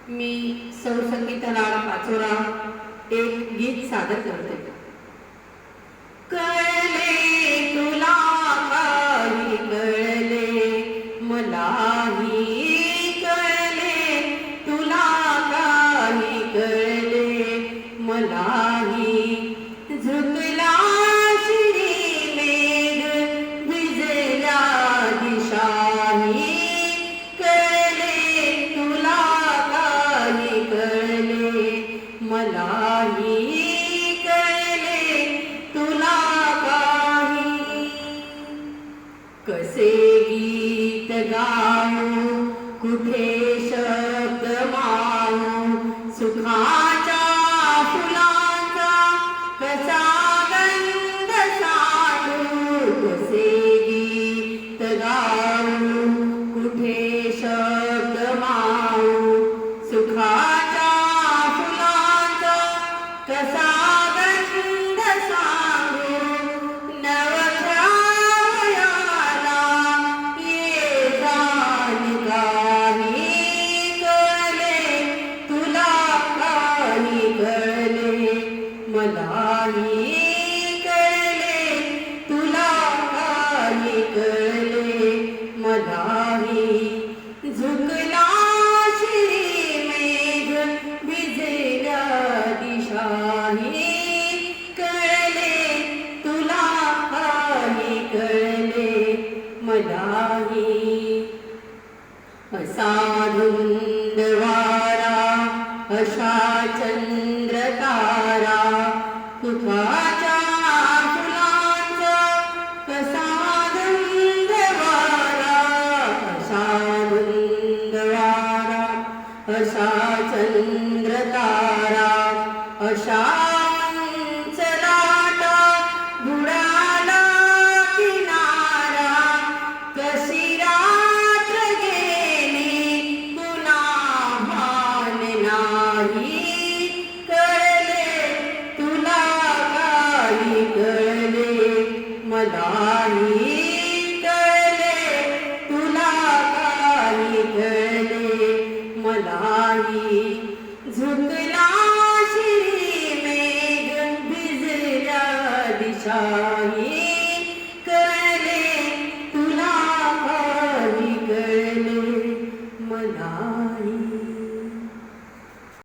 मी सौ संगीता लाड पाचोरा एक गीत सादर करते. कळले तुला काही कळले मलाही कळले तुला काही कळले मलाही झुकला शिरी मेघ भिजल्या दिशाही कळले तुला काही कळले मलाही कळले तुला काही. कसे गीत गाऊ कुठे शब्द माऊ सुखाच्या फुलांचा कसा गंध साठू. कसे गीत गाऊ कुठे शब्द माऊ सुखाच्या फुलांचा कसा गंध सांगू. मलाही कळले तुला काही कळले मलाही झुकला शिरी मेघ भिजल्या दिशाही कळले तुला काही कळले मलाही. असा धुंद वारा अशा चंद्र तारा सुखाच्या फुलांचा कसा धुंद वारा. असा धुंद वारा अशा चंद्र तारा अशा लाटा बुडाला किनारा. कशी रात्र गेली पुन्हा भान नाही कळले मलाही कळले तुला काही कळले मलाही. झुकला शिरी मेघ भिजल्या दिशाही